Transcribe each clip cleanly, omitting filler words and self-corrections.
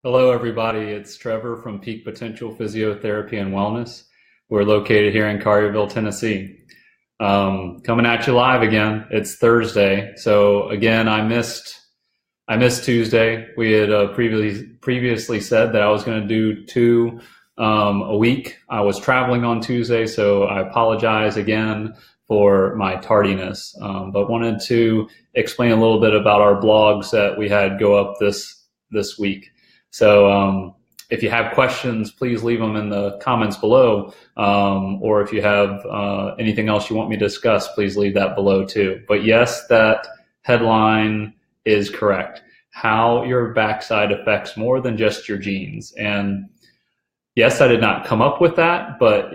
Hello, everybody. It's Trevor from Peak Potential Physiotherapy and Wellness. We're located here in Collierville, Tennessee. Coming at you live again. It's Thursday, so again, I missed Tuesday. We had previously said that I was going to do two a week. I was traveling on Tuesday, so I apologize again for my tardiness. But wanted to explain a little bit about our blogs that we had go up this week. So if you have questions, please leave them in the comments below. Or if you have anything else you want me to discuss, please leave that below too. But yes, that headline is correct. How your backside affects more than just your genes. And yes, I did not come up with that, but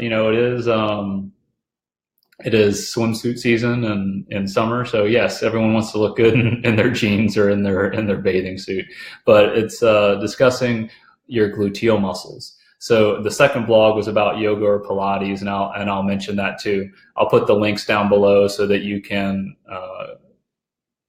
it is swimsuit season and summer. So yes, everyone wants to look good in their jeans or in their bathing suit, but it's discussing your gluteal muscles. So the second blog was about yoga or Pilates, and I'll mention that too. I'll put the links down below so that you can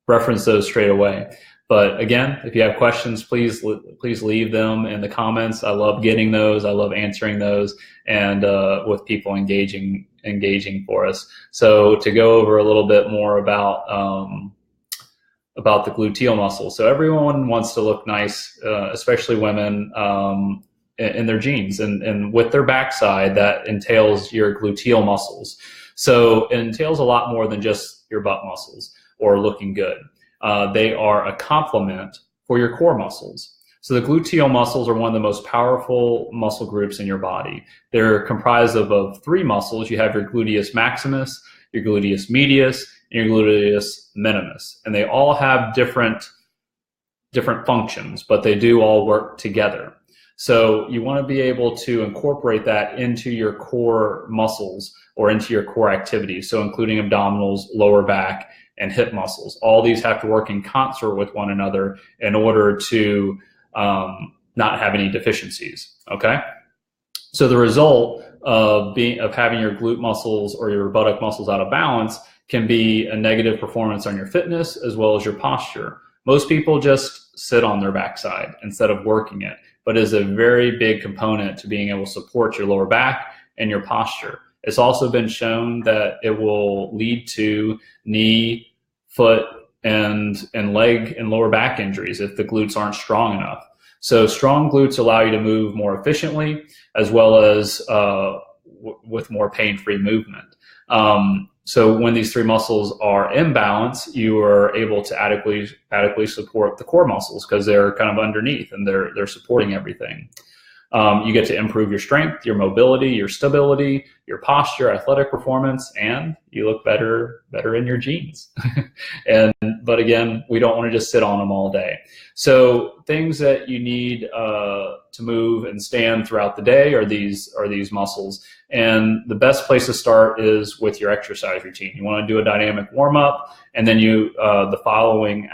reference those straight away. But again, if you have questions, please leave them in the comments. I love getting those. I love answering those, and with people engaging for us. So to go over a little bit more about the gluteal muscles. So everyone wants to look nice, especially women, in their jeans, and with their backside, that entails your gluteal muscles. So it entails a lot more than just your butt muscles or looking good. They are a complement for your core muscles. So the gluteal muscles are one of the most powerful muscle groups in your body. They're comprised of three muscles. You have your gluteus maximus, your gluteus medius, and your gluteus minimus. And they all have different functions, but they do all work together. So you want to be able to incorporate that into your core muscles or into your core activities. So including abdominals, lower back, and hip muscles. All these have to work in concert with one another in order to not have any deficiencies. Okay, so the result of having your glute muscles or your buttock muscles out of balance can be a negative performance on your fitness as well as your posture. Most people just sit on their backside instead of working it, but it is a very big component to being able to support your lower back and your posture. It's also been shown that it will lead to knee, foot, and leg and lower back injuries if the glutes aren't strong enough. So strong glutes allow you to move more efficiently as well as with more pain-free movement. So when these three muscles are in balance, you are able to adequately support the core muscles because they're kind of underneath and they're supporting everything. You get to improve your strength, your mobility, your stability, your posture, athletic performance, and you look better in your jeans. But again, we don't want to just sit on them all day. So things that you need to move and stand throughout the day are these muscles. And the best place to start is with your exercise routine. You want to do a dynamic warm up, and then the following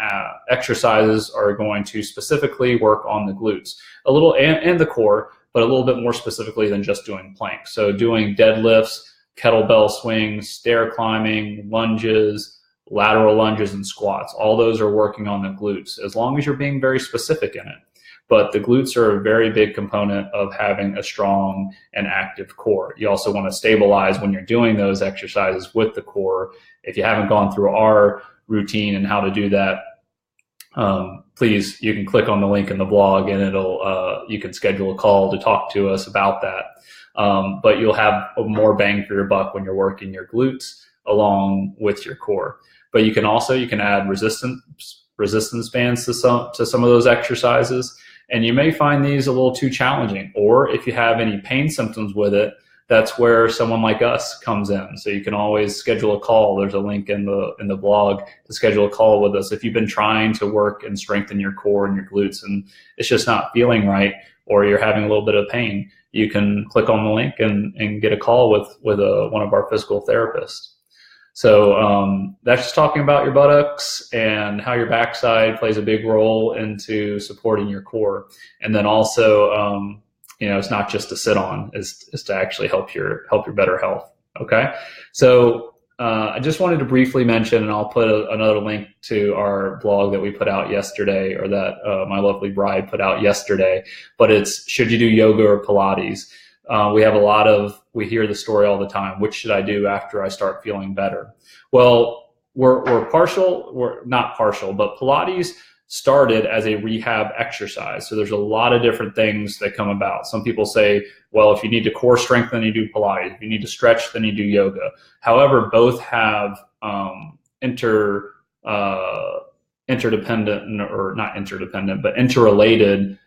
exercises are going to specifically work on the glutes, a little and the core, but a little bit more specifically than just doing planks. So doing deadlifts, kettlebell swings, stair climbing, lunges, lateral lunges, and squats. All those are working on the glutes, as long as you're being very specific in it. But the glutes are a very big component of having a strong and active core. You also want to stabilize when you're doing those exercises with the core. If you haven't gone through our routine and how to do that, please, you can click on the link in the blog, and you can schedule a call to talk to us about that. But you'll have more bang for your buck when you're working your glutes along with your core. But you can add resistance bands to some of those exercises. And you may find these a little too challenging, or if you have any pain symptoms with it, that's where someone like us comes in. So you can always schedule a call. There's a link in the blog to schedule a call with us. If you've been trying to work and strengthen your core and your glutes and it's just not feeling right, or you're having a little bit of pain, you can click on the link and get a call with one of our physical therapists. So that's just talking about your buttocks and how your backside plays a big role into supporting your core. And then also, it's not just to sit on, it's to actually help your better health. Okay. So I just wanted to briefly mention, and I'll put another link to our blog that we put out yesterday, or that my lovely bride put out yesterday, but it's should you do yoga or Pilates? We hear the story all the time. Which should I do after I start feeling better? Well, we're not partial, but Pilates started as a rehab exercise. So there's a lot of different things that come about. Some people say, well, if you need to core strength, then you do Pilates. If you need to stretch, then you do yoga. However, both have interdependent, or not interdependent, but interrelated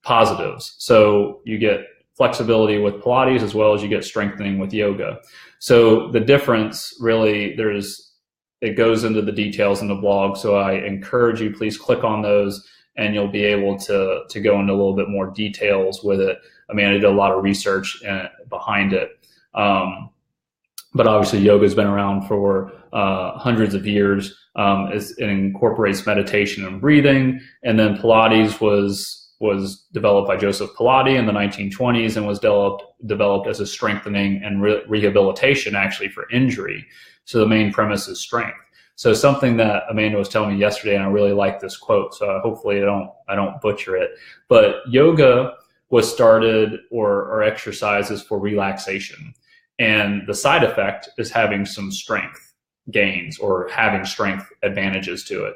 positives. So you get flexibility with Pilates as well as you get strengthening with yoga. So the difference really, it goes into the details in the blog. So I encourage you, please click on those and you'll be able to go into a little bit more details with it. I mean, I did a lot of research behind it. But obviously yoga has been around for hundreds of years. It incorporates meditation and breathing. And then Pilates was developed by Joseph Pilates in the 1920s and was developed as a strengthening and rehabilitation, actually, for injury. So the main premise is strength. So something that Amanda was telling me yesterday, and I really like this quote, so hopefully I don't butcher it, but yoga was started, or exercises for relaxation. And the side effect is having some strength gains or having strength advantages to it.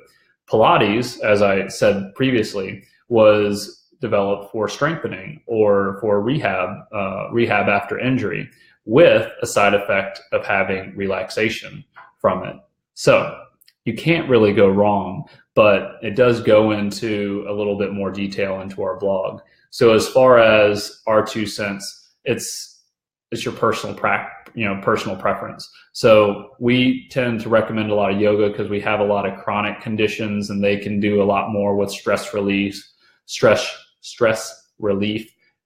Pilates, as I said previously, was developed for strengthening or for rehab after injury, with a side effect of having relaxation from it. So you can't really go wrong, but it does go into a little bit more detail into our blog. So as far as our 2 cents, it's your personal preference. So we tend to recommend a lot of yoga because we have a lot of chronic conditions, and they can do a lot more with stress relief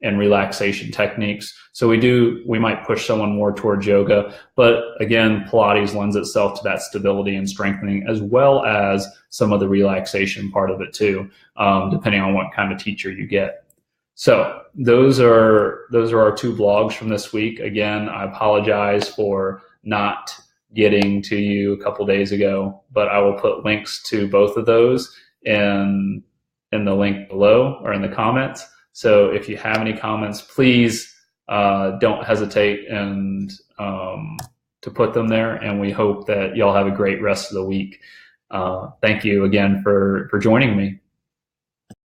and relaxation techniques. So we might push someone more towards yoga, but again, Pilates lends itself to that stability and strengthening, as well as some of the relaxation part of it too, depending on what kind of teacher you get. So those are our 2 blogs from this week. Again, I apologize for not getting to you a couple days ago, but I will put links to both of those in the link below, or in the comments. So if you have any comments, please don't hesitate to put them there. And we hope that y'all have a great rest of the week. Thank you again for joining me.